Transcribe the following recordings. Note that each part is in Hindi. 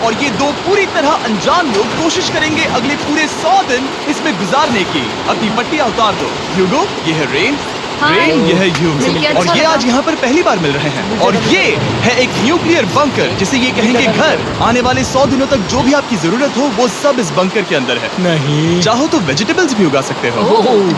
और ये दो पूरी तरह अनजान लोग कोशिश करेंगे अगले पूरे 100 दिन इसमें गुजारने की। अपनी पट्टियां उतार दो। ह्यूगो, ये है रेन। रेन, ये है ह्यूगो। और ये आज यहाँ पर पहली बार मिल रहे हैं। और ये है एक न्यूक्लियर बंकर, जिसे ये कहेंगे घर। आने वाले 100 दिनों तक जो भी आपकी जरूरत हो वो सब इस बंकर के अंदर है। नहीं, चाहो तो वेजिटेबल्स भी उगा सकते हो।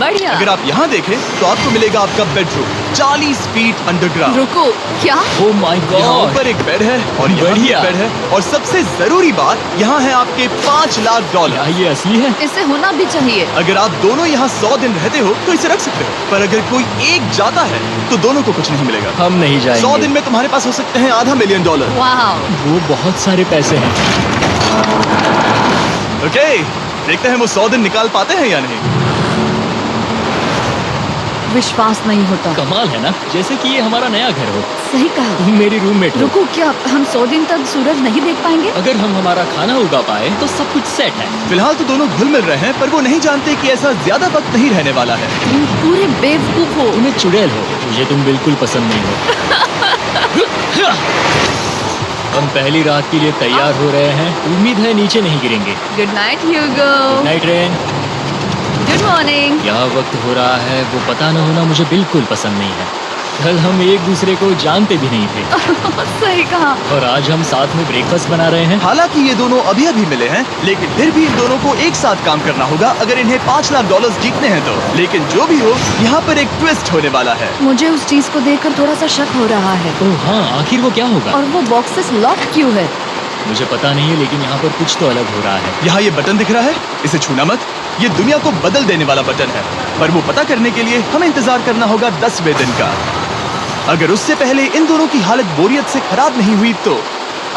बढ़िया। अगर आप यहाँ देखें तो आपको मिलेगा आपका बेडरूम 40 फीट अंडरग्राउंड। रुको, क्या? ओह माय यहाँ गॉड, ऊपर एक बेड है और यहाँ भी एक बेड है। और सबसे जरूरी बात, यहाँ है आपके $5 लाख। क्या ये असली है? इसे होना भी चाहिए। अगर आप दोनों यहाँ 100 दिन रहते हो तो इसे रख सकते हो, पर अगर कोई एक जाता है तो दोनों को कुछ नहीं मिलेगा। हम नहीं जाएंगे। 100 दिन में तुम्हारे पास हो सकते हैं $500 मिलियन। वाह, वो बहुत सारे पैसे हैं। ओके, देखते हैं वो 100 दिन निकाल पाते हैं या नहीं। विश्वास नहीं होता। कमाल है ना, जैसे कि ये हमारा नया घर हो। सही कहा। तुम मेरी रूममेट हो। रुको, क्या हम 100 दिन तक सूरज नहीं देख पाएंगे? अगर हम हमारा खाना उगा पाए तो सब कुछ सेट है। फिलहाल तो दोनों घुल मिल रहे हैं, पर वो नहीं जानते कि ऐसा ज्यादा वक्त नहीं रहने वाला है। तुम पूरे बेवकूफ हो। तुम एक चुड़ैल हो, मुझे तुम बिल्कुल पसंद नहीं हो। हम पहली रात के लिए तैयार हो रहे हैं। उम्मीद है नीचे नहीं गिरेंगे। Good night Hugo. Night rain. Good morning. यहाँ वक्त हो रहा है वो पता न होना मुझे बिल्कुल पसंद नहीं है। कल हम एक दूसरे को जानते भी नहीं थे सही कहा। और आज हम साथ में ब्रेकफास्ट बना रहे हैं। हालांकि ये दोनों अभी अभी मिले हैं, लेकिन फिर भी इन दोनों को एक साथ काम करना होगा अगर इन्हें $5 लाख जीतने हैं तो। लेकिन जो भी हो, यहाँ पर एक ट्विस्ट होने वाला है। मुझे उस चीज को देखकर थोड़ा सा शक हो रहा है। ओह हाँ, आखिर वो क्या होगा? और वो बॉक्सेस लॉक क्यों है? मुझे पता नहीं है, लेकिन यहाँ पर कुछ तो अलग हो रहा है। यहाँ ये बटन दिख रहा है, इसे छूना मत। ये दुनिया को बदल देने वाला बटन है, पर वो पता करने के लिए हमें इंतजार करना होगा 10वें दिन का। अगर उससे पहले इन दोनों की हालत बोरियत से खराब नहीं हुई तो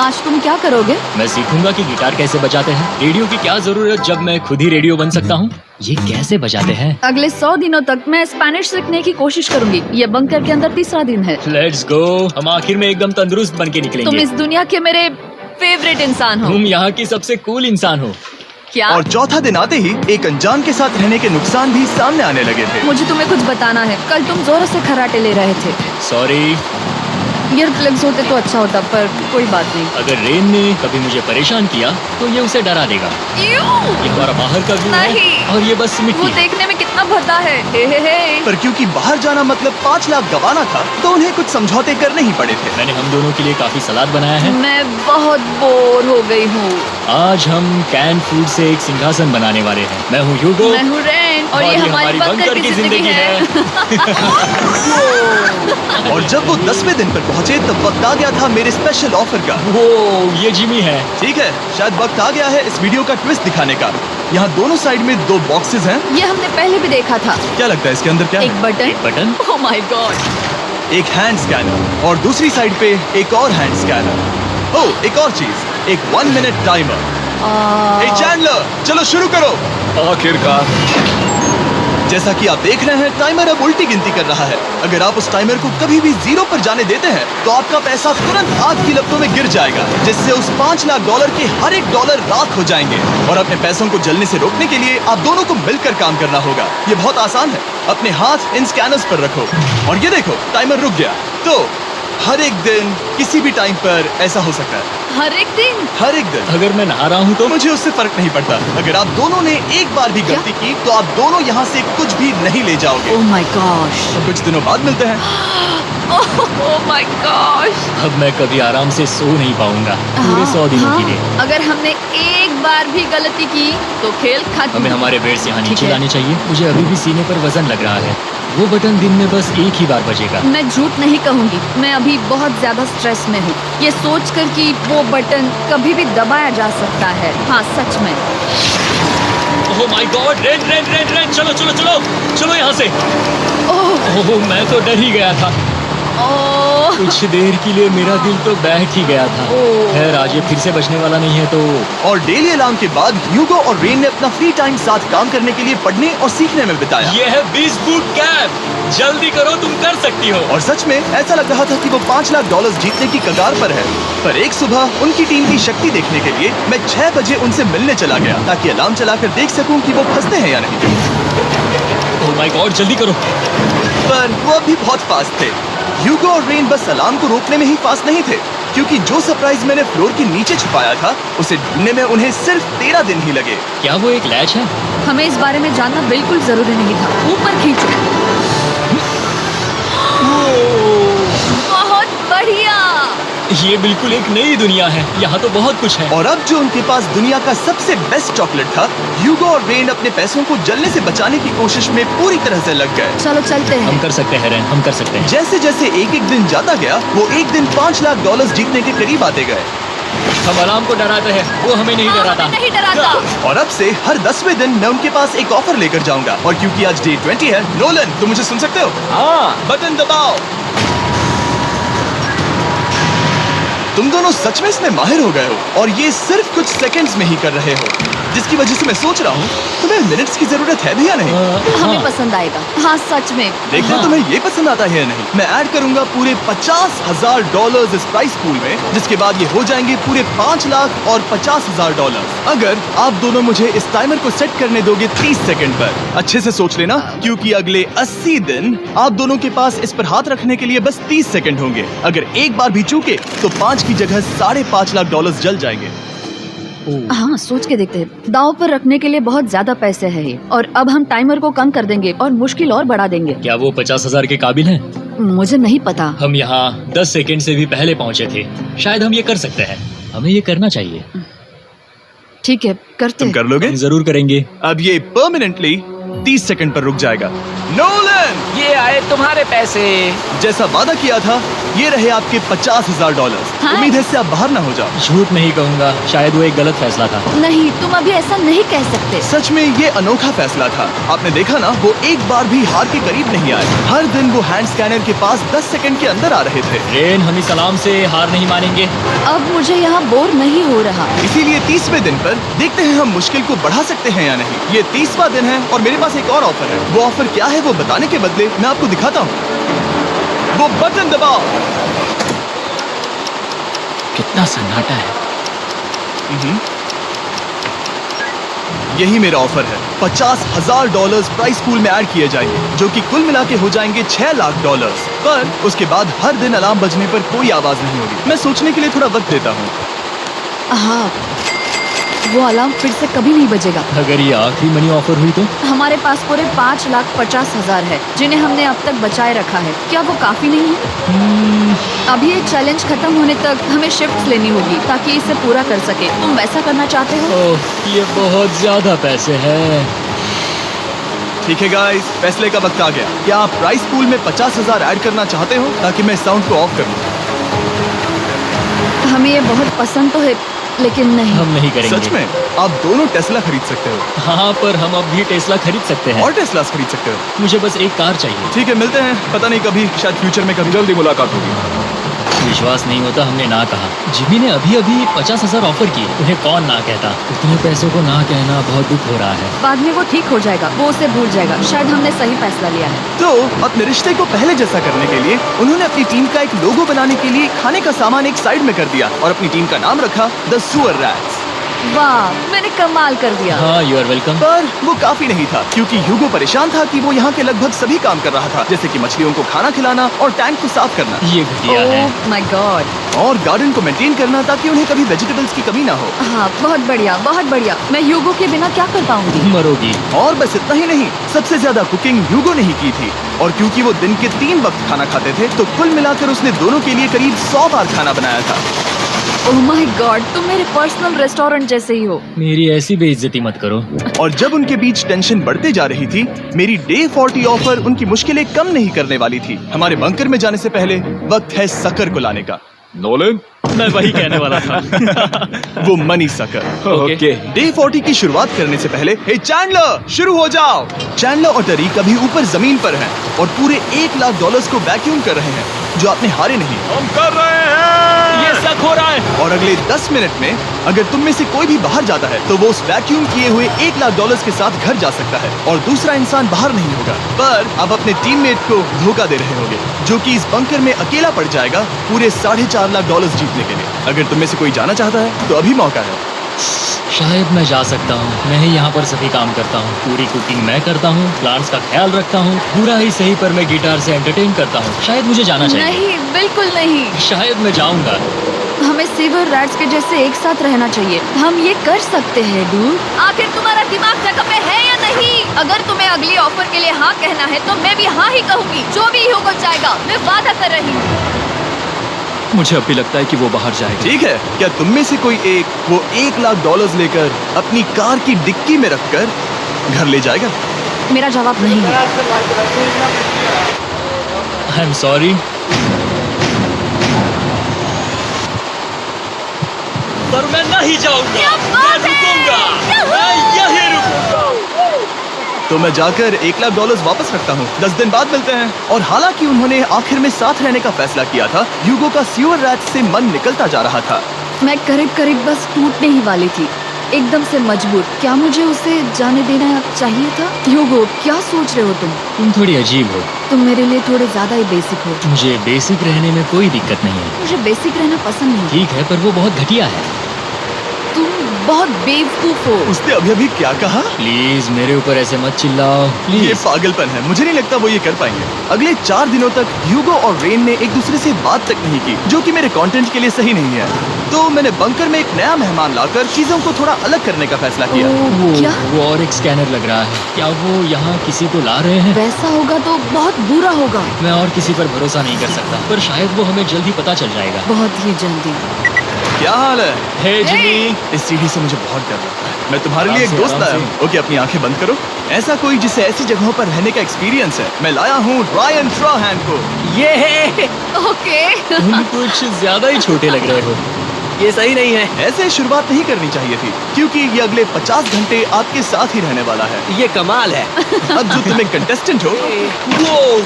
आज तुम क्या करोगे? मैं सीखूंगा कि गिटार कैसे बजाते हैं। रेडियो की क्या जरूरत जब मैं खुद ही रेडियो बन सकता हूँ। ये कैसे बजाते हैं? अगले 100 दिनों तक मैं स्पेनिश सीखने की कोशिश करूंगी। ये बंकर के अंदर तीसरा दिन है। Let's go. हम आखिर में एकदम तंदुरुस्त बन के तुम निकलेंगे। इस दुनिया के मेरे फेवरेट इंसान हो। तुम यहाँ की सबसे कूल इंसान हो। क्या? और चौथा दिन आते ही एक अनजान के साथ रहने के नुकसान भी सामने आने लगे थे। मुझे तुम्हें कुछ बताना है। कल तुम जोरों से खर्राटे ले रहे थे। सॉरी। ईयर प्लग्स होते तो अच्छा होता, पर कोई बात नहीं। अगर रेन ने कभी मुझे परेशान किया तो ये उसे डरा देगा। ये हमारा बाहर का व्यू है नहीं। और ये बस वो मिट्टी है। देखने में कितना भद्दा है। हे। पर क्योंकि बाहर जाना मतलब 5 लाख गंवाना था, तो उन्हें कुछ समझौते करने ही पड़े थे। मैंने हम दोनों के लिए काफी सलाद बनाया है। मैं बहुत बोर हो गई हूँ। आज हम कैन फूड से एक सिंहासन बनाने वाले हैं। मैं हूँ ह्यूगो मैं हूँ रेन और ये हमारी बंकर की जिंदगी है। और जब वो 10वें दिन पर पहुंचे तब वक्त आ गया था मेरे स्पेशल ऑफर का। वो ये जिमी है। ठीक है, शायद वक्त आ गया है इस वीडियो का ट्विस्ट दिखाने का। यहाँ दोनों साइड में 2 बॉक्सेस हैं। ये हमने पहले भी देखा था। क्या लगता है इसके अंदर क्या है? एक button. Button. Oh my God. एक हैंड स्कैनर और दूसरी साइड पे एक और हैंड स्कैनर। ओह, एक और चीज, एक 1 मिनट टाइमर। हे चैंडलर, चलो शुरू करो। आखिरकार। जैसा कि आप देख रहे हैं, टाइमर अब उल्टी गिनती कर रहा है। अगर आप उस टाइमर को कभी भी 0 पर जाने देते हैं तो आपका पैसा तुरंत आग की लपटों में गिर जाएगा, जिससे उस $5 लाख के हर एक डॉलर राख हो जाएंगे। और अपने पैसों को जलने से रोकने के लिए आप दोनों को मिलकर काम करना होगा। ये बहुत आसान है। अपने हाथ इन स्कैनर्स पर रखो और ये देखो, टाइमर रुक गया। तो हर एक दिन किसी भी टाइम पर ऐसा हो सकता है। हर एक दिन? हर एक दिन। अगर मैं नहा रहा हूँ तो मुझे उससे फर्क नहीं पड़ता। अगर आप दोनों ने एक बार भी गलती की तो आप दोनों यहाँ से कुछ भी नहीं ले जाओगे। Oh my gosh. तो कुछ दिनों बाद मिलते हैं। Oh my gosh. अब मैं कभी आराम से सो नहीं पाऊंगा पूरे 100 दिनों के लिए। अगर हमने एक बार भी गलती की तो खेल खत्म। हमें हमारे बेड से यहाँ ठीक नीचे है। लाने चाहिए। मुझे अभी भी सीने पर वजन लग रहा है। वो बटन दिन में बस एक ही बार बजेगा। मैं झूठ नहीं कहूंगी, मैं अभी बहुत ज्यादा स्ट्रेस में हूँ, ये सोचकर कि वो बटन कभी भी दबाया जा सकता है। हाँ, सच में। ओह my God. Rain rain rain rain, चलो चलो चलो चलो यहाँ से। ओह, मैं तो डर ही गया था। ओह, कुछ देर के लिए मेरा दिल तो बैठ ही गया था। खैर, आज ये फिर से बचने वाला नहीं है तो। और डेली अलार्म के बाद ह्यूगो और रेन ने अपना फ्री टाइम साथ काम करने के लिए पढ़ने और सीखने में बिताया। ये है 20 बूट कैप। जल्दी करो, तुम कर सकती हो। और सच में ऐसा लग रहा था कि वो $5 लाख जीतने की कगार पर है। पर एक सुबह उनकी टीम की शक्ति देखने के लिए मैं 6 बजे उनसे मिलने चला गया, ताकि अलार्म चलाकर देख सकूं कि वो फंसते हैं या नहीं। ओह माय गॉड, जल्दी करो। पर वो अभी बहुत फास्ट थे। ह्यूगो और रेन बस अलार्म को रोकने में ही फास्ट नहीं थे, क्योंकि जो सरप्राइज मैंने फ्लोर के नीचे छुपाया था उसे ढूंढने में उन्हें सिर्फ 13 दिन ही लगे। क्या वो एक लैच है? हमें इस बारे में जानना बिल्कुल जरूरी नहीं था। ऊपर खींचो। बहुत बढ़िया। ये बिल्कुल एक नई दुनिया है, यहाँ तो बहुत कुछ है। और अब जो उनके पास दुनिया का सबसे बेस्ट चॉकलेट था, ह्यूगो और रेन अपने पैसों को जलने से बचाने की कोशिश में पूरी तरह से लग गए। चलो चलते हैं। हम कर सकते हैं रेन, हम कर सकते हैं। जैसे जैसे एक एक दिन जाता गया वो एक दिन $5 लाख जीतने के करीब आते गए। हम अलार्म को डराते हैं, वो हमें नहीं डराता। नहीं डराता। और अब से हर 10वें दिन मैं उनके पास एक ऑफर लेकर जाऊंगा। और क्योंकि आज डे 20 है, नोलन तुम मुझे सुन सकते हो? हाँ। बटन दबाओ। तुम दोनों सच में इसमें माहिर हो गए हो और ये सिर्फ कुछ सेकंड्स में ही कर रहे हो, जिसकी वजह से मैं सोच रहा हूँ तुम्हें मिनट्स की जरूरत है भी या नहीं। हमें हाँ। पसंद आएगा। हाँ सच में। देखना हाँ। तुम्हें ये पसंद आता है या नहीं। मैं ऐड करूंगा पूरे $50,000 इस प्राइस पूल में, जिसके बाद ये हो जाएंगे पूरे $5 लाख और $50,000 अगर आप दोनों मुझे इस टाइमर को सेट करने दोगे 30 सेकंड पर। अच्छे से सोच लेना, क्योंकि अगले 80 दिन आप दोनों के पास इस पर हाथ रखने के लिए बस 30 सेकंड होंगे। अगर एक बार भी चूके तो 5 की जगह $5.5 लाख जल जाएंगे। हाँ सोच के देखते हैं। दांव पर रखने के लिए बहुत ज्यादा पैसे हैं ये। और अब हम टाइमर को कम कर देंगे और मुश्किल और बढ़ा देंगे। क्या वो 50,000 के काबिल हैं? मुझे नहीं पता। हम यहाँ 10 सेकंड से भी पहले पहुँचे थे। शायद हम ये कर सकते हैं, हमें ये करना चाहिए। ठीक है करते तुम हैं। कर लोगे? हम जरूर करेंगे। अब ये परमानेंटली 30 सेकंड पर रुक जाएगा। नोलन, ये आए तुम्हारे पैसे। जैसा वादा किया था, ये रहे आपके $50,000। हाँ। उम्मीद है इससे आप बाहर ना हो जाओ। झूठ नहीं कहूँगा, शायद वो एक गलत फैसला था। नहीं तुम अभी ऐसा नहीं कह सकते। सच में ये अनोखा फैसला था। आपने देखा ना, वो एक बार भी हार के करीब नहीं आए। हर दिन वो हैंड स्कैनर के पास 10 सेकंड के अंदर आ रहे थे। रेन, हम इस अलार्म से हार नहीं मानेंगे। अब मुझे यहाँ बोर नहीं हो रहा। इसीलिए 30वें दिन पर देखते हैं हम मुश्किल को बढ़ा सकते हैं या नहीं। ये 30वां दिन है और मेरे पास एक और ऑफर है। वो ऑफर क्या है वो बताने के बदले मैं आपको दिखाता हूँ। वो बटन दबाओ। कितना सन्नाटा है। यही मेरा ऑफर है। $50,000 प्राइस पूल में ऐड किए जाएंगे, जो कि कुल मिला के हो जाएंगे $6 लाख। पर उसके बाद हर दिन अलार्म बजने पर कोई आवाज नहीं होगी। मैं सोचने के लिए थोड़ा वक्त देता हूँ। हाँ वो अलार्म फिर से कभी नहीं बजेगा। अगर ये आखिरी मनी ऑफर हुई तो? हमारे पास पूरे $5,50,000 है, जिन्हें हमने अब तक बचाए रखा है। क्या वो काफी नहीं है? अभी ये चैलेंज खत्म होने तक हमें शिफ्ट्स लेनी होगी ताकि इसे पूरा कर सके। तुम वैसा करना चाहते हो? ओह, ये बहुत ज्यादा पैसे हैं। ठीक है गाइस, फैसले का वक्त आ गया। क्या आप प्राइस पूल में 50,000 ऐड करना चाहते हो ताकि मैं साउंड को ऑफ करूं? हमें ये बहुत पसंद तो है, लेकिन नहीं। हम नहीं करेंगे। सच में? आप दोनों टेस्ला खरीद सकते हो। हाँ, पर हम अब भी टेस्ला खरीद सकते हैं। और टेस्लास खरीद सकते हो। मुझे बस एक कार चाहिए। ठीक है, मिलते हैं। पता नहीं कभी, शायद फ्यूचर में कभी जल्दी मुलाकात होगी। विश्वास नहीं होता हमने ना कहा। जिमी ने अभी अभी 50,000 ऑफर किए। उन्हें कौन ना कहता। इतने पैसों को ना कहना बहुत दुख हो रहा है। बाद में वो ठीक हो जाएगा, वो उसे भूल जाएगा। शायद हमने सही फैसला लिया है। तो अपने रिश्ते को पहले जैसा करने के लिए उन्होंने अपनी टीम का एक लोगो बनाने के लिए खाने का सामान एक साइड में कर दिया और अपनी टीम का नाम रखा द सुअर रैट्स। वाह, मैंने कमाल कर दिया। हाँ, यू आर वेलकम। पर वो काफी नहीं था, क्योंकि ह्यूगो परेशान था कि वो यहाँ के लगभग सभी काम कर रहा था, जैसे कि मछलियों को खाना खिलाना और टैंक को साफ करना ये घटिया है। ओह माय गॉड। और गार्डन को मेंटेन करना ताकि उन्हें कभी वेजिटेबल्स की कमी ना हो। हाँ बहुत बढ़िया, बहुत बढ़िया। मैं ह्यूगो के बिना क्या कर पाऊंगी? मरोगी। और बस इतना ही नहीं, सबसे ज्यादा कुकिंग ह्यूगो ने ही की थी। और क्योंकि वो दिन के 3 वक्त खाना खाते थे, तो कुल मिलाकर उसने दोनों के लिए करीब 100 बार खाना बनाया था। ओह माय गॉड, तुम मेरे पर्सनल रेस्टोरेंट जैसे ही हो। मेरी ऐसी बेइज्जती मत करो। और जब उनके बीच टेंशन बढ़ते जा रही थी, मेरी डे 40 ऑफर उनकी मुश्किलें कम नहीं करने वाली थी। हमारे बंकर में जाने से पहले वक्त है सकर को लाने का। नोलन, मैं वही कहने वाला था। वो मनी सकर। ओके। डे 40 की शुरुआत करने से पहले, हे चैंडलर, शुरू हो जाओ। चैंडलर और टरीक अभी ऊपर जमीन पर हैं और पूरे $1 लाख को वैक्यूम कर रहे हैं, जो आपने हारे नहीं। हम कर रहे हैं। ये शक हो रहा है। और अगले 10 मिनट में अगर तुम में से कोई भी बाहर जाता है, तो वो उस वैक्यूम किए हुए $1 लाख के साथ घर जा सकता है और दूसरा इंसान बाहर नहीं होगा। पर आप अपने टीममेट को धोखा दे रहे होगे, जो कि इस बंकर में अकेला पड़ जाएगा पूरे $4.5 लाख जीतने के लिए। अगर तुम में से कोई जाना चाहता है, तो अभी मौका है। शायद मैं जा सकता हूँ। मैं ही यहाँ पर सभी काम करता हूँ। पूरी कुकिंग मैं करता हूँ, प्लांट्स का ख्याल रखता हूँ। पूरा ही सही, पर मैं गिटार से एंटरटेन करता हूँ। शायद मुझे जाना चाहिए। नहीं, बिल्कुल नहीं। शायद मैं जाऊंगा। हमें सिल्वर रैट्स के जैसे एक साथ रहना चाहिए। हम ये कर सकते हैं डूड। आखिर तुम्हारा दिमाग जगह पे है या नहीं? अगर तुम्हें अगली ऑफर के लिए हाँ कहना है तो मैं भी हाँ ही कहूँगी। जो भी होगा जाएगा, मैं वादा कर रही हूँ। मुझे अब भी लगता है कि वो बाहर जाएगा। ठीक है, क्या तुम में से कोई एक वो $1,00,000 लेकर अपनी कार की डिक्की में रखकर घर ले जाएगा? मेरा जवाब नहीं है। I am sorry. पर मैं नहीं जाऊंगा। क्या बात है? मैं यहीं रुकूंगा। तो मैं जाकर $1,00,000 वापस रखता हूँ। 10 दिन बाद मिलते हैं। और हालांकि उन्होंने आखिर में साथ रहने का फैसला किया था, ह्यूगो का सीवर रैट से मन निकलता जा रहा था। मैं करीब करीब बस टूटने ही वाली थी, एकदम से मजबूर। क्या मुझे उसे जाने देना चाहिए था? ह्यूगो, क्या सोच रहे हो तुम? तुम थोड़ी अजीब हो। तुम मेरे लिए थोड़े ज्यादा ही बेसिक हो। मुझे बेसिक रहने में कोई दिक्कत नहीं है। मुझे बेसिक रहना पसंद नहीं। ठीक है, पर वो बहुत घटिया है। तुम बहुत बेवकूफ हो। उसने अभी क्या कहा? प्लीज मेरे ऊपर ऐसे मत चिल्लाओ, ये प्लीज। पागलपन है। मुझे नहीं लगता वो ये कर पाएंगे। अगले 4 दिनों तक ह्यूगो और रेन ने एक दूसरे से बात तक नहीं की, जो कि मेरे कंटेंट के लिए सही नहीं है। तो मैंने बंकर में एक नया मेहमान लाकर चीजों को थोड़ा अलग करने का फैसला किया। ओ, क्या? वो और एक स्कैनर लग रहा है। क्या वो यहाँ किसी को ला रहे हैं? वैसा होगा तो बहुत बुरा होगा। मैं और किसी पर भरोसा नहीं कर सकता, पर शायद वो हमें जल्द ही पता चल जाएगा। बहुत ही जल्दी। क्या हाल है? हे जिमी। इस सीढ़ी से मुझे बहुत डर लगता है। मैं तुम्हारे लिए एक आराम से, दोस्त लाया आराम हूँ। ओके, अपनी आंखें बंद करो। ऐसा कोई जिसे ऐसी जगहों पर रहने का एक्सपीरियंस है, मैं लाया हूँ रायन ट्राहैन को। ये है। ओके। तुम कुछ ज्यादा ही छोटे लग रहे हो। ये सही नहीं है। ऐसे शुरुआत नहीं करनी चाहिए थी, क्योंकि ये अगले 50 घंटे आपके साथ ही रहने वाला है। ये कमाल है। अब जो तुम एक कंटेस्टेंट हो, वो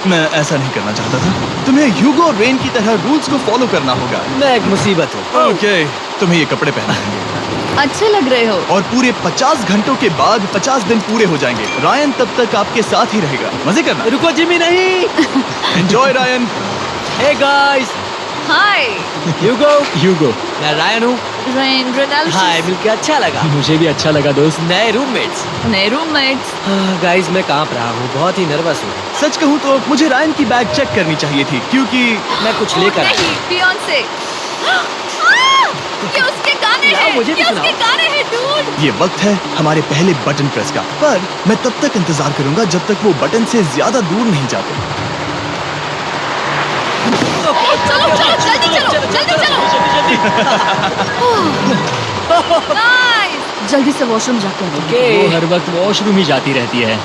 मैं ऐसा नहीं करना चाहता था। तुम्हें ह्यूगो और रेन की तरह रूल्स को फॉलो करना होगा। मैं एक मुसीबत हूँ। ओके, तुम्हें ये कपड़े पहनाएंगे अच्छे लग रहे हो। और पूरे 50 घंटों के बाद 50 दिन पूरे हो जाएंगे। रायन तब तक आपके साथ ही रहेगा। मजे करना। रुको जिमी, नहीं। Enjoy Ryan. हे गाइस, हाय ह्यूगो। मैं रायन हूँ। Rain Reynolds. हाय, मिलके अच्छा लगा। मुझे भी अच्छा लगा दोस्त। नए रूममेट्स। नए रूममेट्स। गाइस, मैं कांप रहा हूँ, बहुत ही नर्वस हूँ। सच कहूँ तो मुझे रायन की बैग चेक करनी चाहिए थी, क्योंकि मैं कुछ लेकर आया। नहीं, बियॉन्से। ये उसके गाने सुनाओ, हैं। मुझे भी ये उसके सुनाओ। गाने हैं डूड। ये वक्त है हमारे पहले बटन प्रेस का। पर मैं तब तक इंतजार करूंगा जब तक वो बटन से ज्यादा दूर नहीं जाते। चलो जल्दी नाइस। जल्दी से वॉशरूम जाके आओ। वो हर वक्त वॉशरूम ही जाती रहती है।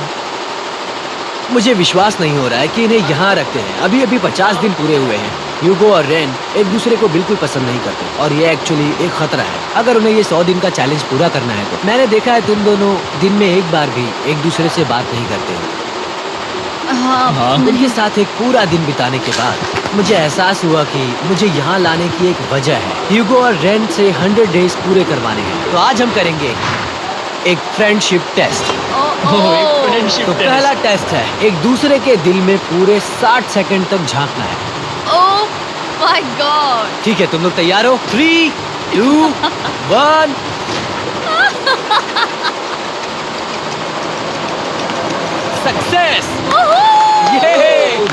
मुझे विश्वास नहीं हो रहा है कि इन्हें यहाँ रखते हैं। अभी अभी 50 दिन पूरे हुए हैं। ह्यूगो और रेन एक दूसरे को बिल्कुल पसंद नहीं करते, और ये एक्चुअली एक खतरा है अगर उन्हें ये 100 दिन का चैलेंज पूरा करना है तो। मैंने देखा है तुम दोनों दिन में एक बार भी एक दूसरे से बात नहीं करते। हाँ। उनके साथ एक पूरा दिन बिताने के बाद मुझे एहसास हुआ कि मुझे यहाँ लाने की एक वजह है। ह्यूगो और रेन से 100 डेज पूरे करवाने हैं। तो आज हम करेंगे एक फ्रेंडशिप टेस्ट। एक फ्रेंडशिप तो पहला टेस्ट है, एक दूसरे के दिल में पूरे 60 सेकंड तक झांकना है। ओह माय गॉड। ठीक है, तुम लोग तैयार हो? 3, 2, 1। सक्सेस!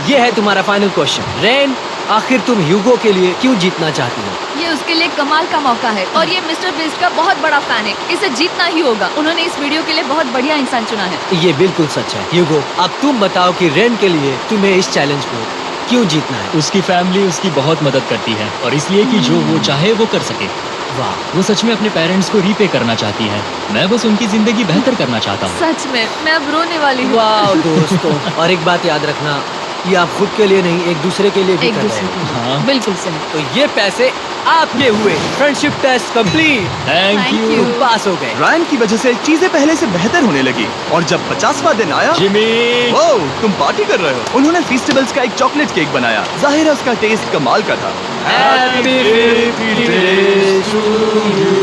ये है तुम्हारा फाइनल क्वेश्चन। रेन, आखिर तुम ह्यूगो के लिए क्यों जीतना चाहती हो? ये उसके लिए कमाल का मौका है, और ये मिस्टर बीस्ट का बहुत बड़ा फैन है। इसे जीतना ही होगा। उन्होंने इस वीडियो के लिए बहुत बढ़िया इंसान चुना है। ये बिल्कुल सच है। ह्यूगो, अब तुम बताओ कि रेन के लिए तुम्हें इस चैलेंज को क्यों जीतना है? उसकी फैमिली उसकी बहुत मदद करती है, और इसलिए कि जो वो चाहे वो कर सके। वाह, वो सच में अपने पेरेंट्स को रीपे करना चाहती है। मैं बस उनकी जिंदगी बेहतर करना चाहता हूँ। सच में मैं अब रोने वाली हूँ। वाह दोस्तों। और एक बात याद रखना, ये आप खुद के लिए नहीं, एक दूसरे के लिए भी एक कर रहे दूसरे हो। को। हाँ। बिल्कुल सही। तो ये पैसे आपके हुए। Friendship test complete. Thank Thank you you। तुम पास हो गए। रायन की वजह से चीजें पहले से बेहतर होने लगी, और जब 50वां दिन आया, जिमी। वो तुम पार्टी कर रहे हो। उन्होंने फेस्टिवल्स का एक चॉकलेट केक बनाया। जाहिर है उसका टेस्ट कमाल का था। Happy 50 days to you।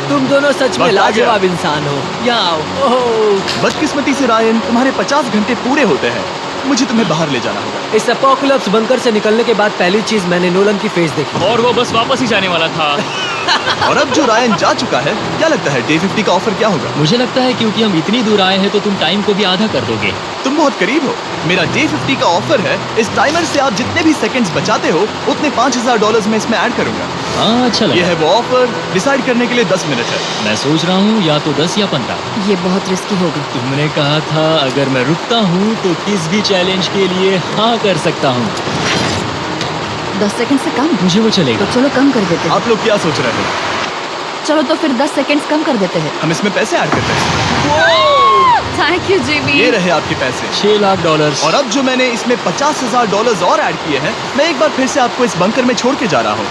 तुम दोनों सच में वक्त आ गया। लाजवाब इंसान हो। यहाँ आओ। ओह, बदकिस्मती से रायन, तुम्हारे 50 घंटे पूरे होते हैं। मुझे तुम्हें बाहर ले जाना होगा। इस अपोकलिप्स बंकर से निकलने के बाद पहली चीज मैंने नोलन की फेस देखी। और वो बस वापस ही जाने वाला था। और अब जो रायन जा चुका है, क्या लगता है डे 50 का ऑफर क्या होगा? मुझे लगता है क्योंकि हम इतनी दूर आए हैं तो तुम टाइम को भी आधा कर दोगे। तुम बहुत करीब हो। मेरा डे 50 का ऑफर है, इस टाइमर से आप जितने भी सेकंड्स बचाते हो उतने $5000 में इसमें ऐड करूंगा। हाँ, अच्छा ये लगा। है वो ऑफर। डिसाइड करने के लिए 10 मिनट है। मैं सोच रहा हूँ या तो 10 या 15। ये बहुत रिस्की होगा। तुमने कहा था अगर मैं रुकता हूँ तो किस भी चैलेंज के लिए हाँ कर सकता हूँ। 10 सेकंड से कम? मुझे वो तो चलेगा। चलो कम कर देते हैं। आप लोग क्या सोच रहे हो? चलो तो फिर 10 सेकंड्स कम कर देते हैं। हम इसमें पैसे ऐड करते हैं। Thank you Jimmy. ये रहे आपके पैसे। $6 लाख। और अब जो मैंने इसमें $50,000 और ऐड किए हैं, मैं एक बार फिर से आपको इस बंकर में छोड़ के जा रहा हूँ।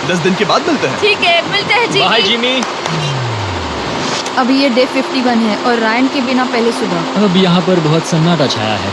10 दिन के बाद मिलते हैं। ठीक है, मिलते हैं बाय जिमी। जिमी। अभी ये डे 51 है और रायन के बिना पहले सुबह। अब यहाँ पर बहुत सन्नाटा छाया है।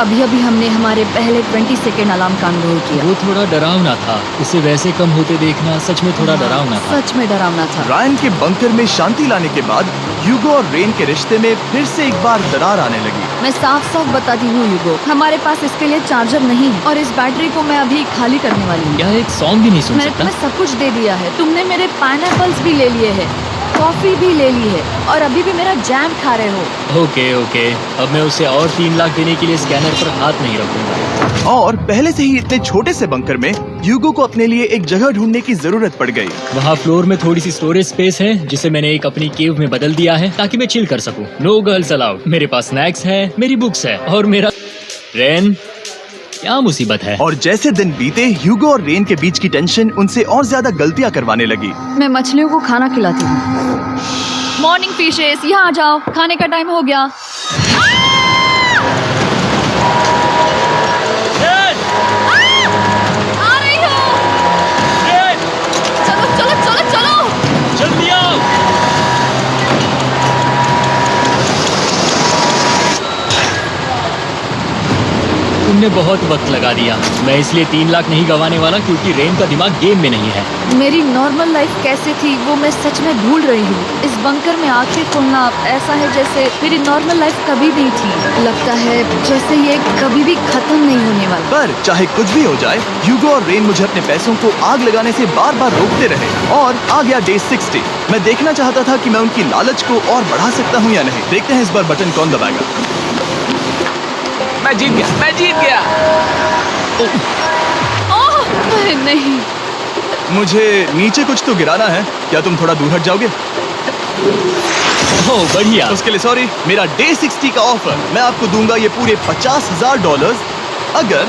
अभी अभी हमने हमारे पहले 20 सेकेंड अलार्म काम रोल किया। वो थोड़ा डरावना था। उसे वैसे कम होते देखना सच में थोड़ा डरावना था। सच में डरावना था। रायन के बंकर में शांति लाने के बाद ह्यूगो और रेन के रिश्ते में फिर से एक बार दरार आने लगी। मैं साफ साफ बताती हूँ ह्यूगो, हमारे पास इसके लिए चार्जर नहीं है और इस बैटरी को मैं अभी खाली करने वाली हूँ। क्या एक सॉन्ग भी नहीं सुन मैंने सकता? तुम्हें सब कुछ दे दिया है। तुमने मेरे पाइनएप्पल्स भी ले लिए हैं, कॉफी भी ले ली है और अभी भी मेरा जैम खा रहे हो। ओके ओके, अब मैं उसे और 3 लाख देने के लिए स्कैनर पर हाथ नहीं रखूंगा। और पहले से ही इतने छोटे से बंकर में ह्यूगो को अपने लिए एक जगह ढूंढने की जरूरत पड़ गई। वहाँ फ्लोर में थोड़ी सी स्टोरेज स्पेस है जिसे मैंने एक अपनी केव में बदल दिया है ताकि मैं चिल कर सकूं। No girls allowed. मेरे पास स्नैक्स है, मेरी बुक्स है और मेरा रेन। क्या मुसीबत है? और जैसे दिन बीते, ह्यूगो और रेन के बीच की टेंशन उनसे और ज्यादा गलतियां करवाने लगी। मैं मछलियों को खाना खिलाती हूँ। मॉर्निंग फिशेस, यहाँ आ जाओ, खाने का टाइम हो गया। आ रही हूँ। चलो चलो चलो चलो। जल्दी आओ। तुमने बहुत वक्त लगा दिया। मैं इसलिए 3 लाख नहीं गंवाने वाला क्योंकि रेन का दिमाग गेम में नहीं है। मेरी नॉर्मल लाइफ कैसे थी वो मैं सच में भूल रही हूँ। इस बंकर में आंखें खोलना ऐसा है जैसे मेरी नॉर्मल लाइफ कभी नहीं थी। लगता है जैसे ये कभी भी खत्म नहीं होने वाला। पर चाहे कुछ भी हो जाए, ह्यूगो और रेन मुझे अपने पैसों को आग लगाने से बार बार रोकते रहे। और आ गया डे 60। मैं देखना चाहता था कि मैं उनकी लालच को और बढ़ा सकता हूँ या नहीं। देखते हैं इस बार बटन कौन दबाएगा। मैं जीत गया, मैं जीत गया। ओह नहीं। मुझे नीचे कुछ तो गिराना है। क्या तुम थोड़ा दूर हट जाओगे? ओह बढ़िया। उसके लिए सॉरी। मेरा डे 60 का ऑफर, मैं आपको दूंगा ये पूरे $50,000 अगर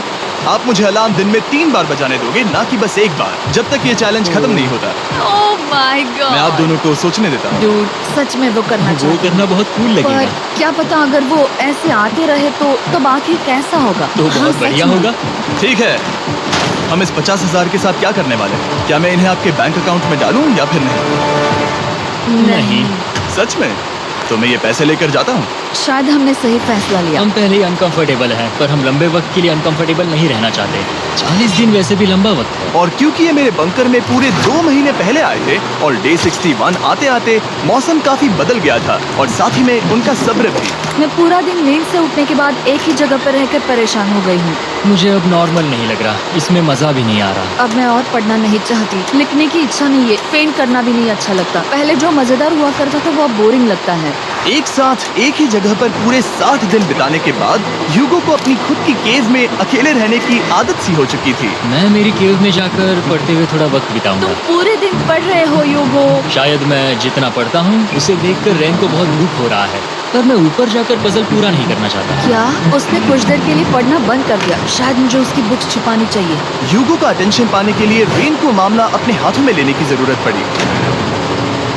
आप मुझे अलार्म दिन में 3 बार बजाने दोगे, ना कि बस एक बार, जब तक ये चैलेंज खत्म नहीं होता। ओह माय गॉड। मैं आप दोनों को सोचने देता हूँ। डूड, सच में वो करना वो चाहती हूँ। करना बहुत कूल लगेगा। पर क्या पता अगर वो ऐसे आते रहे तो तब आखिर कैसा होगा? तो हाँ, बहुत सच बढ़िया में। होगा। ठीक है, हम इस 50,000 के साथ क्या करने वाले हैं? क्या मैं इन्हें आपके बैंक अकाउंट में डालूं या फिर नहीं? नहीं। सच में? तो मैं ये पैसे लेकर जाता हूँ। शायद हमने सही फैसला लिया। हम पहले ही अनकंफर्टेबल हैं, पर हम लंबे वक्त के लिए अनकंफर्टेबल नहीं रहना चाहते। 40 दिन वैसे भी लंबा वक्त है। और क्योंकि ये मेरे बंकर में पूरे 2 महीने पहले आए थे और डे 61 आते आते मौसम काफी बदल गया था और साथ ही में उनका सब्र भी। मैं पूरा दिन नींद से उठने के बाद एक ही जगह पर रहकर परेशान हो गई हूँ। मुझे अब नॉर्मल नहीं लग रहा, इसमें मजा भी नहीं आ रहा। अब मैं और पढ़ना नहीं चाहती, लिखने की इच्छा नहीं है, पेंट करना भी नहीं अच्छा लगता। पहले जो मजेदार हुआ करता था वो अब बोरिंग लगता है। एक साथ एक ही जगह पर पूरे 60 दिन बिताने के बाद ह्यूगो को अपनी खुद की केव में अकेले रहने की आदत सी हो चुकी थी। मैं मेरी केव में जाकर पढ़ते हुए थोड़ा वक्त तुम बिताऊंगा। पूरे दिन पढ़ रहे हो ह्यूगो। शायद मैं जितना पढ़ता हूँ उसे देखकर रेन को बहुत दुख हो रहा है, पर मैं ऊपर जाकर पजल पूरा नहीं करना चाहता। क्या उसने कुछ देर के लिए पढ़ना बंद कर दिया? शायद मुझे उसकी बुक्स छुपानी चाहिए। ह्यूगो का अटेंशन पाने के लिए रेन को मामला अपने हाथों में लेने की जरूरत पड़ी।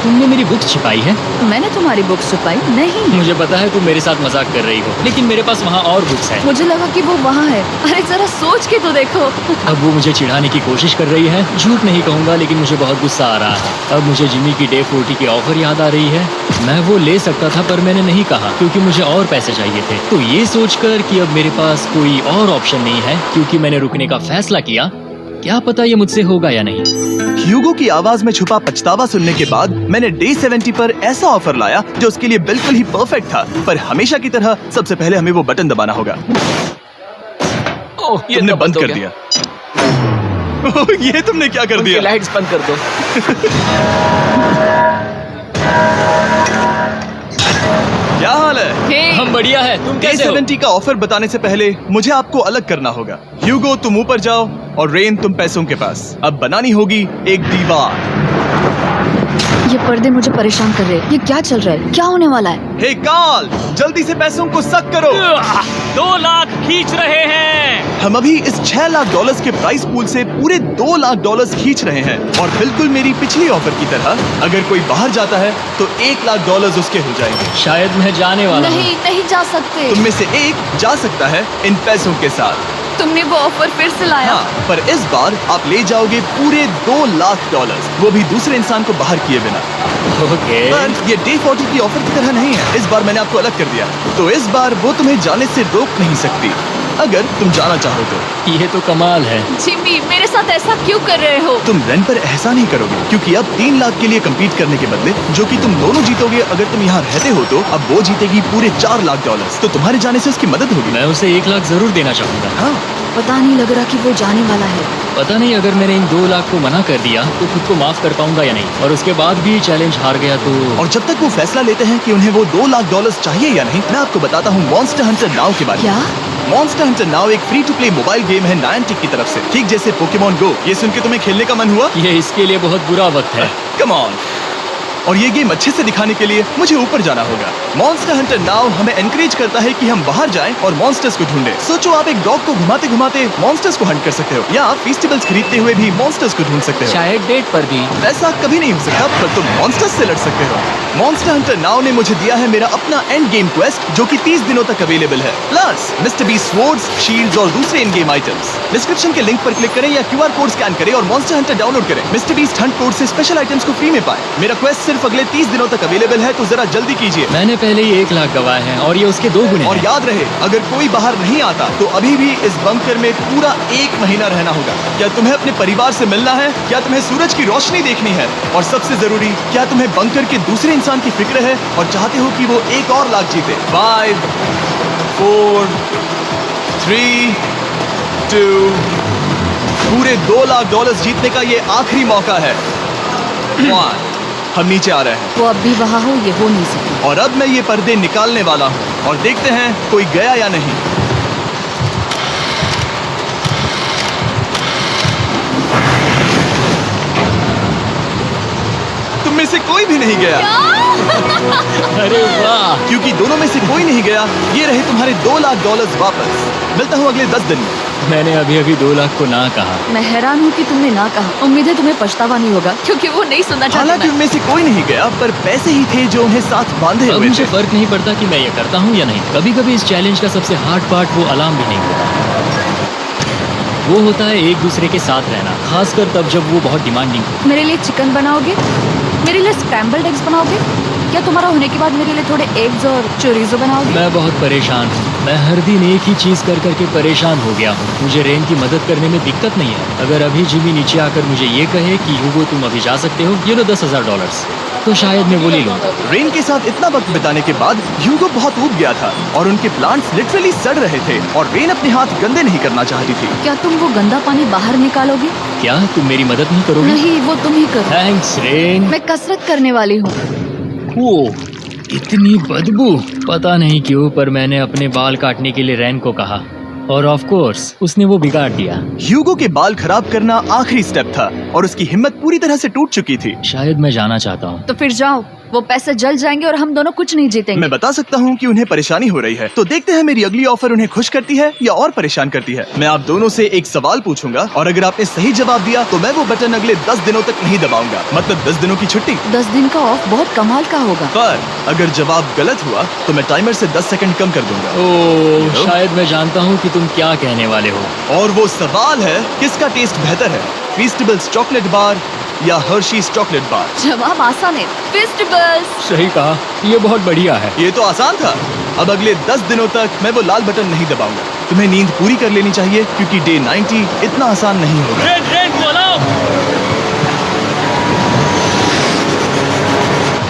तुमने मेरी बुक्स छिपाई है? मैंने तुम्हारी बुक्स छुपाई नहीं। मुझे पता है तुम मेरे साथ मजाक कर रही हो, लेकिन मेरे पास वहाँ और बुक्स हैं। मुझे लगा कि वो वहाँ है। अरे जरा सोच के तो देखो। अब वो मुझे चिढ़ाने की कोशिश कर रही है। झूठ नहीं कहूंगा, लेकिन मुझे बहुत गुस्सा आ रहा है। अब मुझे जिमी की डे 40 की ऑफर याद आ रही है। मैं वो ले सकता था पर मैंने नहीं कहा क्योंकि मुझे और पैसे चाहिए थे। तो ये सोचकर कि अब मेरे पास कोई और ऑप्शन नहीं है क्योंकि मैंने रुकने का फैसला किया, क्या पता ये मुझसे होगा या नहीं। ह्यूगो की आवाज में छुपा पछतावा सुनने के बाद मैंने डे 70 पर ऐसा ऑफर लाया जो उसके लिए बिल्कुल ही परफेक्ट था। पर हमेशा की तरह सबसे पहले हमें वो बटन दबाना होगा। ओह, ये तुमने तो बंद हो कर गया। दिया। ओह, ये तुमने क्या कर उनकी दिया? लाइट्स बंद कर दो। क्या हाल है? हे, हम बढ़िया है, तुम डे कैसे हो? 70 का ऑफर बताने से पहले मुझे आपको अलग करना होगा। ह्यूगो तुम ऊपर जाओ और रेन तुम पैसों के पास। अब बनानी होगी एक दीवार। ये पर्दे मुझे परेशान कर रहे हैं। ये क्या चल रहा है? क्या होने वाला है? हे कार्ल, जल्दी से पैसों को सक करो। 2 लाख खींच रहे हैं। हम अभी इस $6 लाख के प्राइस पूल से पूरे $2 लाख खींच रहे हैं। और बिल्कुल मेरी पिछली ऑफर की तरह अगर कोई बाहर जाता है तो $1 लाख उसके हो जाएंगे। शायद मैं जाने वाला हूँ। नहीं जा सकते। तुम में से एक जा सकता है इन पैसों के साथ। तुमने वो ऑफर फिर से लाया। हाँ, पर इस बार आप ले जाओगे पूरे $2 लाख, वो भी दूसरे इंसान को बाहर किए बिना। ओके। पर ये डे 40 की ऑफर की तरह नहीं है। इस बार मैंने आपको अलग कर दिया, तो इस बार वो तुम्हें जाने से रोक नहीं सकती अगर तुम जाना चाहो तो। ये तो कमाल है। जिमी, मेरे साथ ऐसा क्यों कर रहे हो? तुम रेंट पर एहसान नहीं करोगे क्योंकि अब 3 लाख के लिए कम्पीट करने के बदले जो कि तुम दोनों जीतोगे अगर तुम यहाँ रहते हो, तो अब वो जीतेगी पूरे $4 लाख। तो तुम्हारे जाने से उसकी मदद होगी। मैं उसे 1 लाख जरूर देना चाहूंगा। हाँ, पता नहीं लग रहा कि वो जाने वाला है। पता नहीं अगर मैंने इन 2 लाख को मना कर दिया तो खुद को माफ कर पाऊंगा या नहीं, और उसके बाद भी चैलेंज हार गया तो। और जब तक वो फैसला लेते हैं कि उन्हें वो $2 लाख चाहिए या नहीं, मैं आपको बताता हूँ मॉन्स्टर हंटर नाउ के बारे में। क्या? मॉन्स्टर हंटर नाउ एक free to play mobile game है नायंटिक की तरफ से, ठीक जैसे पोकेमॉन गो। ये सुन के तुम्हें खेलने का मन हुआ? ये इसके लिए बहुत बुरा वक्त है। Come on. और ये गेम अच्छे से दिखाने के लिए मुझे ऊपर जाना होगा। मॉन्स्टर हंटर नाउ हमें एनकरेज करता है कि हम बाहर जाएं और मॉन्स्टर्स को ढूंढें। सोचो, आप एक डॉग को घुमाते घुमाते मॉन्स्टर्स को हंट कर सकते हो, या आप फेस्टिवल्स खरीदते हुए भी मॉन्स्टर्स को ढूंढ सकते हो। शायद डेट पर भी। ऐसा कभी नहीं हो सकता, पर तुम मॉन्स्टर्स से लड़ सकते हो। मॉन्स्टर हंटर नाउ ने मुझे दिया है मेरा अपना एंड गेम क्वेस्ट, जो कि 30 दिनों तक अवेलेबल है, plus mister beast swords, shields और दूसरे इन गेम आइटम्स। डिस्क्रिप्शन के लिंक पर क्लिक करें या QR कोड स्कैन करें और मॉन्स्टर हंटर डाउनलोड करें। मिस्टर बीस्ट हंट कोड से स्पेशल आइटम्स को फ्री में पाएं। मेरा क्वेस्ट सिर्फ अगले 30 दिनों तक अवेलेबल है, तो जरा जल्दी कीजिए। मैंने पहले ही 1 लाख गवाए हैं और ये उसके 2 गुने और हैं। याद रहे, अगर कोई बाहर नहीं आता तो अभी भी इस बंकर में पूरा 1 महीना रहना होगा। क्या तुम्हें अपने परिवार से मिलना है? क्या तुम्हें सूरज की रोशनी देखनी है? और सबसे जरूरी, क्या तुम्हें बंकर के दूसरे इंसान की फिक्र है और चाहते हो कि वो 1 और लाख जीते? 5 4 3 2 पूरे $2 लाख जीतने का ये आखिरी मौका है। 1 हम नीचे आ रहे हैं वो अब भी वहाँ हो, ये हो नहीं सकता। और अब मैं ये पर्दे निकालने वाला हूँ और देखते हैं कोई गया या नहीं। तुम में से कोई भी नहीं गया। अरे वाह। क्योंकि दोनों में से कोई नहीं गया, ये रहे तुम्हारे $2 लाख वापस। मिलता हूँ अगले 10 दिन में। मैंने अभी अभी 2 लाख को ना कहा। मैं हैरान हूँ कि तुमने ना कहा। उम्मीद है तुम्हें पछतावा नहीं होगा, क्योंकि वो नहीं सुनना हालांकि चाहता। उनमें से कोई नहीं गया, पर पैसे ही थे जो उन्हें साथ बांधे अब हुए मुझे थे। फर्क नहीं पड़ता कि मैं ये करता हूँ या नहीं। कभी कभी इस चैलेंज का सबसे हार्ड पार्ट वो अलार्म भी नहीं होता, वो होता है एक दूसरे के साथ रहना, खासकर तब जब वो बहुत डिमांडिंग हो। मेरे लिए चिकन बनाओगे? मेरे लिए स्क्रैम्बल्ड एग्स बनाओगे? क्या तुम्हारा होने के बाद मेरे लिए थोड़े एग्स और चोरिज़ो बनाओगे? मैं बहुत परेशान हूँ। मैं हर दिन एक ही चीज कर करके परेशान हो गया हूँ। मुझे रेन की मदद करने में दिक्कत नहीं है। अगर अभी जिमी नीचे आकर मुझे ये कहे कि ह्यूगो तुम अभी जा सकते हो, ये लो $10,000, तो शायद मैं वो ले लूँगा। रेन के साथ इतना वक्त बिताने के बाद ह्यूगो बहुत ऊब गया था और उनके प्लांट्स लिटरली सड़ रहे थे और रेन अपने हाथ गंदे नहीं करना चाहती थी। क्या तुम वो गंदा पानी बाहर निकालोगे? क्या तुम मेरी मदद नहीं करोगे? नहीं, वो तुम ही करो। Thanks rain. मैं कसरत करने वाली हूँ। ओह, इतनी बदबू। पता नहीं क्यों, पर मैंने अपने बाल काटने के लिए रैन को कहा और ऑफ कोर्स उसने वो बिगाड़ दिया। ह्यूगो के बाल खराब करना आखिरी स्टेप था और उसकी हिम्मत पूरी तरह से टूट चुकी थी। शायद मैं जाना चाहता हूँ। तो फिर जाओ, वो पैसे जल जाएंगे और हम दोनों कुछ नहीं जीतेंगे। मैं बता सकता हूँ कि उन्हें परेशानी हो रही है, तो देखते हैं मेरी अगली ऑफर उन्हें खुश करती है या और परेशान करती है। मैं आप दोनों से एक सवाल पूछूंगा और अगर आपने सही जवाब दिया तो मैं वो बटन अगले 10 दिनों तक नहीं दबाऊंगा, मतलब 10 दिनों की छुट्टी। 10 दिन का ऑफ बहुत कमाल का होगा। पर अगर जवाब गलत हुआ तो मैं टाइमर से 10 सेकंड कम कर दूंगा। ओह, शायद मैं जानता हूँ कि तुम क्या कहने वाले हो। और वो सवाल है, किसका टेस्ट बेहतर है, फेस्टिवल्स चॉकलेट बार या हर्शीज चॉकलेट बार? जवाब आसान है, फेस्टिवल्स। सही कहा, ये बहुत बढ़िया है। ये तो आसान था। अब अगले 10 दिनों तक मैं वो लाल बटन नहीं दबाऊंगा। तुम्हें नींद पूरी कर लेनी चाहिए क्योंकि डे 90 इतना आसान नहीं होगा। रेन रेन को अलार्म।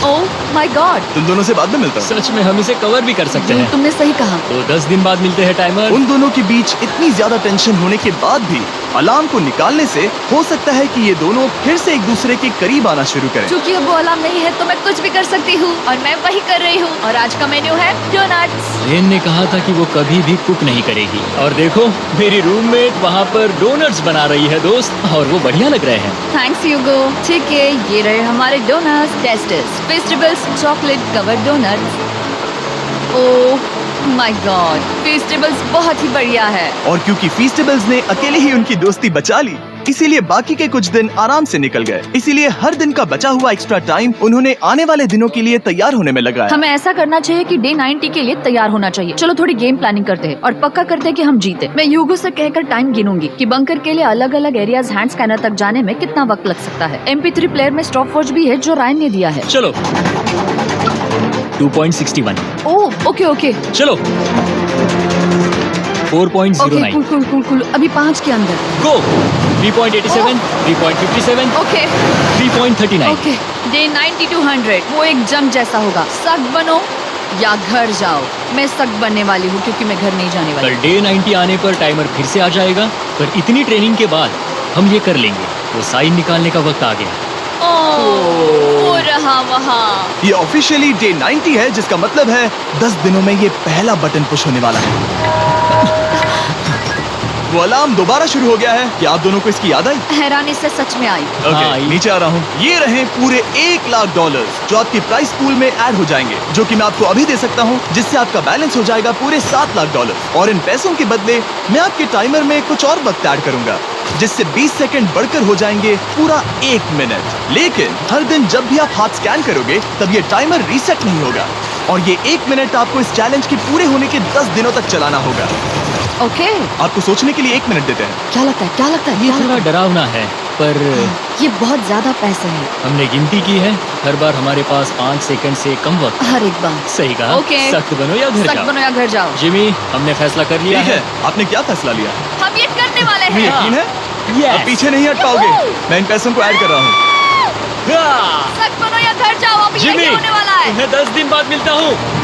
ओह माय गॉड, तुम दोनों से बाद में मिलता हूँ। सच में हम इसे कवर भी कर सकते हैं। तुमने सही कहा। तो 10 दिन बाद मिलते हैं टाइमर। उन दोनों के बीच इतनी ज्यादा टेंशन होने के बाद भी अलार्म को निकालने से हो सकता है कि ये दोनों फिर से एक दूसरे के करीब आना शुरू करें। क्योंकि अब वो अलार्म नहीं है तो मैं कुछ भी कर सकती हूँ और मैं वही कर रही हूँ। और आज का मेन्यू है डोनट्स। रेन ने कहा था कि वो कभी भी कुक नहीं करेगी और देखो मेरी रूममेट वहाँ पर डोनट्स बना रही है दोस्त, और वो बढ़िया लग रहे हैं। Thanks Hugo. ठीक है, ये रहे हमारे donuts. Testers festivals chocolate covered donuts. Oh my god, festivals बहुत ही बढ़िया है। और क्योंकि फीस्टेबल्स ने अकेले ही उनकी दोस्ती बचा ली, इसीलिए बाकी के कुछ दिन आराम से निकल गए। इसीलिए हर दिन का बचा हुआ एक्स्ट्रा टाइम उन्होंने आने वाले दिनों के लिए तैयार होने में लगाया। हमें ऐसा करना चाहिए कि डे 90 के लिए तैयार होना चाहिए। चलो थोड़ी गेम प्लानिंग करते हैं और पक्का करते हैं कि हम जीते। मैं यूगो से कहकर टाइम गिनूंगी कि बंकर के लिए अलग अलग एरियाज हैंड स्कैनर तक जाने में कितना वक्त लग सकता है। MP3 प्लेयर में स्टॉप वॉच भी है जो रायन ने दिया है। चलो 2.61। ओह ओके ओके चलो 4.09। Cool cool cool cool. अभी 5 के अंदर। गो 3.87, 3.57, ओके 3.39। ओके। डे 90 to 100 वो एक जंग जैसा होगा। सख्त बनो या घर जाओ। मैं सख्त बनने वाली हूँ क्योंकि मैं घर नहीं जाने वाली। कल डे 90 आने पर टाइमर फिर से आ जाएगा, पर इतनी ट्रेनिंग के बाद हम ये कर लेंगे। वो साइन निकालने का वक्त आ गया। वो रहा वहाँ। ये ऑफिशियली डे 90 है, जिसका मतलब है 10 दिनों में ये पहला बटन पुश होने वाला है। वो अलार्म दोबारा शुरू हो गया है। क्या आप दोनों को इसकी याद आई? हैरानी से सच में आई। ओके, आई। नीचे आ रहा हूँ। ये रहे पूरे $1,00,000 जो आपकी प्राइस पूल में ऐड हो जाएंगे, जो कि मैं आपको अभी दे सकता हूँ, जिससे आपका बैलेंस हो जाएगा पूरे $7,00,000। और इन पैसों के बदले मैं आपके टाइमर में कुछ और वक्त ऐड करूंगा, जिससे 20 सेकंड बढ़कर हो जाएंगे पूरा 1 मिनट। लेकिन हर दिन जब भी आप हाथ स्कैन करोगे तब ये टाइमर रीसेट नहीं होगा, और ये 1 मिनट आपको इस चैलेंज के पूरे होने के 10 दिनों तक चलाना होगा। ओके। आपको सोचने के लिए 1 मिनट देते हैं। क्या लगता है, क्या लगता है? ये क्या थोड़ा लगता डरावना है, पर है? ये बहुत ज्यादा पैसे हैं। हमने गिनती की है, हर बार हमारे पास 5 सेकंड से कम वक्त। हर एक बार। सही कहा। ओके। सख्त बनो या घर सख्त जाओ। बनो या घर जाओ। जिमी, हमने फैसला कर लिया ठीक है, आपने क्या फैसला लिया? हम ये करने वाले तुम्हें हैं। यकीन है? Yes. अब पीछे नहीं हट पाओगे। मैं इन पैसों को ऐड कर रहा हूँ। हाँ। सख्त बनो या घर जाओ। अब जिमी, यही होने वाला है। तुम्हें 10 दिन बाद मिलता हूँ।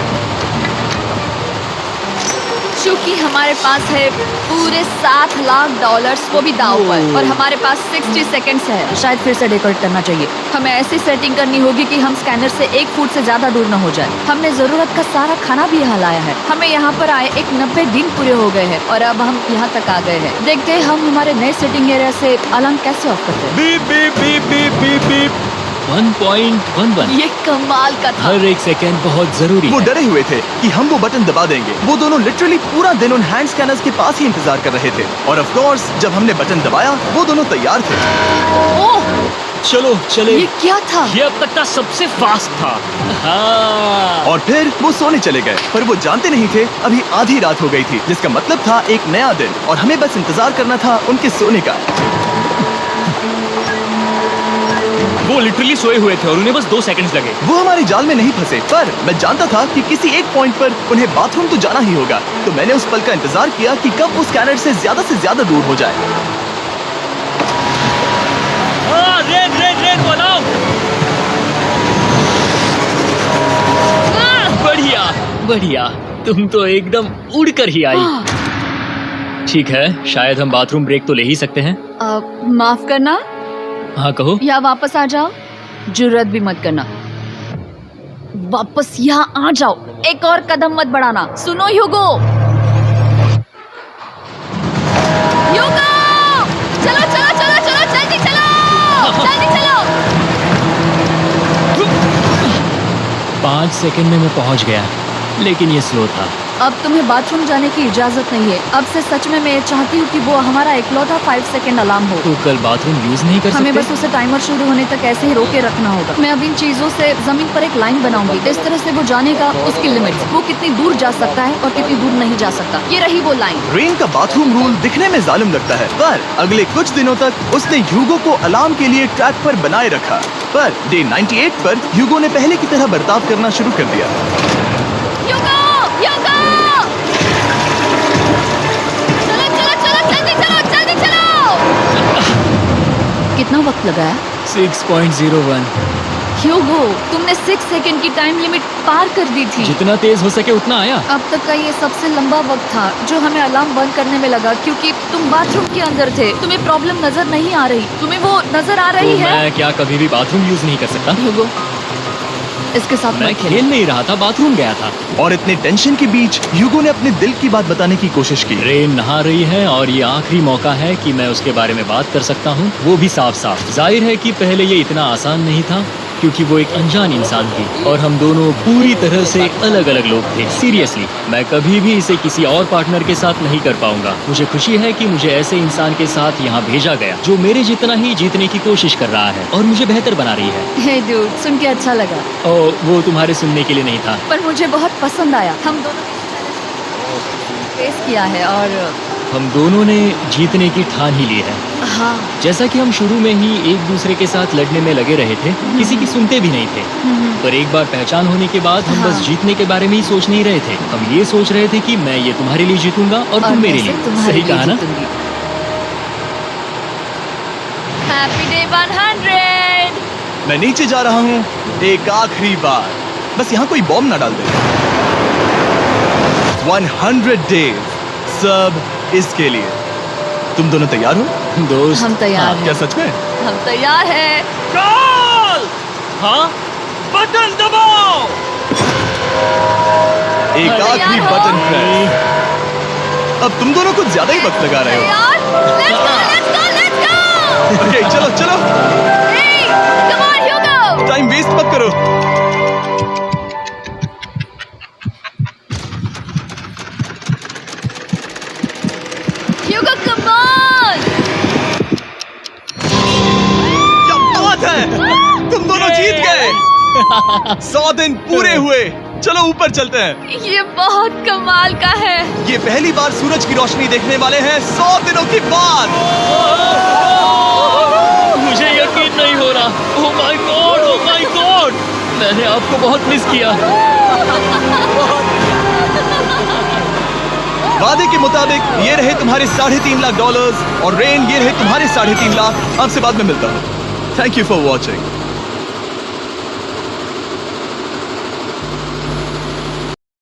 क्योंकि हमारे पास है पूरे $7,00,000 वो भी दाव पर, और हमारे पास 60 सेकंड्स है। शायद फिर से डेकोरेट करना चाहिए। हमें ऐसी सेटिंग करनी होगी कि हम स्कैनर से 1 फुट से ज्यादा दूर न हो जाए। हमने जरूरत का सारा खाना भी यहाँ लाया है। हमें यहाँ पर आए 90 दिन पूरे हो गए हैं और अब हम यहाँ तक आ गए हैं। देखते हैं हम हमारे नए सेटिंग एरिया से अलार्म कैसे ऑफ करते हैं। Beep beep beep beep beep beep. 1.11। ये कमाल का था। हर एक सेकंड बहुत जरूरी वो है। डरे हुए थे कि हम वो बटन दबा देंगे। वो दोनों लिटरली पूरा दिन उन हैंड स्कैनर्स के पास ही इंतजार कर रहे थे, और ऑफ कोर्स जब हमने बटन दबाया वो दोनों तैयार थे। ओह, चलो चले। ये क्या था? ये अब तक का सबसे फास्ट था। हाँ। और फिर वो सोने चले गए, पर वो जानते नहीं थे अभी आधी रात हो गई थी, जिसका मतलब था एक नया दिन, और हमें बस इंतजार करना था उनके सोने का। वो लिटरली सोए हुए थे और उन्हें बस 2 सेकंड्स लगे। वो हमारे जाल में नहीं फंसे, पर मैं जानता था कि किसी एक पॉइंट पर उन्हें बाथरूम तो जाना ही होगा, तो मैंने उस पल का इंतजार किया कि कब वो स्कैनर से ज्यादा दूर हो जाए। हाँ, रेन रेन रेन बनाओ। बढ़िया बढ़िया, तुम तो एकदम उड़कर ही आई। ठीक है, शायद हम बाथरूम ब्रेक तो ले ही सकते हैं। माफ करना हाँ कहो। या वापस आ जाओ। जुर्रत भी मत करना। वापस यहाँ आ जाओ। एक और कदम मत बढ़ाना। सुनो ह्यूगो। ह्यूगो! चलो चलो चलो चलो, जल्दी चलो, जल्दी चलो। 5 सेकंड में मैं पहुंच गया, लेकिन ये स्लो था। अब तुम्हें बाथरूम जाने की इजाजत नहीं है। अब से सच में मैं चाहती हूँ कि वो हमारा इकलौता 5 सेकंड अलार्म हो। तो कल बाथरूम यूज नहीं कर हमें सकते? बस उसे टाइमर शुरू होने तक ऐसे ही रोके रखना होगा। मैं अब इन चीजों से जमीन पर एक लाइन बनाऊंगी। इस तरह से वो जानेगा उसकी लिमिट्स, वो कितनी दूर जा सकता है और कितनी दूर नहीं जा सकता। ये रही वो लाइन। रेन का बाथरूम रूल दिखने में जालिम लगता है, पर अगले कुछ दिनों तक उसने ह्यूगो को अलार्म के लिए ट्रैक पर बनाए रखा। पर डे 98 पर ह्यूगो ने पहले की तरह बर्ताव करना शुरू कर दिया। ह्यूगो! ह्यूगो! वक्त लगाया? 6.01। ह्यूगो, तुमने 6 सेकंड की टाइम लिमिट पार कर दी थी। जितना तेज हो सके उतना आया। अब तक का ये सबसे लंबा वक्त था जो हमें अलार्म बंद करने में लगा, क्योंकि तुम बाथरूम के अंदर थे। तुम्हें प्रॉब्लम नजर नहीं आ रही, तुम्हें वो नजर आ रही तो है? मैं क्या कभी भी बाथरूम यूज नहीं कर सकता? ह्यूगो, इसके साथ मैं मत खेल खेलो। नहीं रहा था, बाथरूम गया था। और इतने टेंशन के बीच ह्यूगो ने अपने दिल की बात बताने की कोशिश की। रेन नहा रही है और ये आखिरी मौका है कि मैं उसके बारे में बात कर सकता हूँ, वो भी साफ साफ। जाहिर है कि पहले ये इतना आसान नहीं था, क्योंकि वो एक अनजान इंसान थी और हम दोनों पूरी तरह से अलग अलग लोग थे। सीरियसली, मैं कभी भी इसे किसी और पार्टनर के साथ नहीं कर पाऊंगा। मुझे खुशी है कि मुझे ऐसे इंसान के साथ यहाँ भेजा गया जो मेरे जितना ही जीतने की कोशिश कर रहा है और मुझे बेहतर बना रही है। हे ड्यूड, सुन के अच्छा लगा, और वो तुम्हारे सुनने के लिए नहीं था। पर मुझे बहुत पसंद आया। हम दोनों ने फेस किया है और हम दोनों ने जीतने की ठान ही ली है। हाँ, जैसा कि हम शुरू में ही एक दूसरे के साथ लड़ने में लगे रहे थे, किसी की सुनते भी नहीं थे। पर एक बार पहचान होने के बाद हम बस हाँ। जीतने के बारे में ही सोच नहीं रहे थे। हम ये सोच रहे थे कि मैं ये तुम्हारे लिए जीतूंगा और तुम मेरे मैं लिए। से तुम्हारे सही लिए कहा ना? जीतूंगी। Happy day 100। मैं नीचे जा रहा हूँ एक आखिरी बार, बस यहाँ कोई बॉम्ब ना डाल दे। 100 डेज, सब इसके लिए। तुम दोनों तैयार हो? दोस्त, हम तैयार हाँ, हैं। क्या सच में? हम तैयार हैं। हाँ? बटन दबाओ। एक अरे आखिरी यार, बटन प्रेस। अब तुम दोनों कुछ ज्यादा ही वक्त लगा रहे हो। तैयार? Let's go, let's go, let's go! Okay, चलो चलो, Hey, come on, Hugo! Time waste मत करो। Hugo, come on! क्या बात है, तुम दोनों जीत गए। 100 दिन पूरे हुए। चलो ऊपर चलते हैं। ये बहुत कमाल का है। ये पहली बार सूरज की रोशनी देखने वाले हैं 100 दिनों के बाद। मुझे यकीन नहीं हो रहा। ओह my God, oh my God, मैंने आपको बहुत मिस किया। वादे के मुताबिक ये रहे तुम्हारे $3.5 लाख और रेन ये रहे तुम्हारे 3.5 लाख। आपसे बाद में मिलता हूँ। Thank you for watching.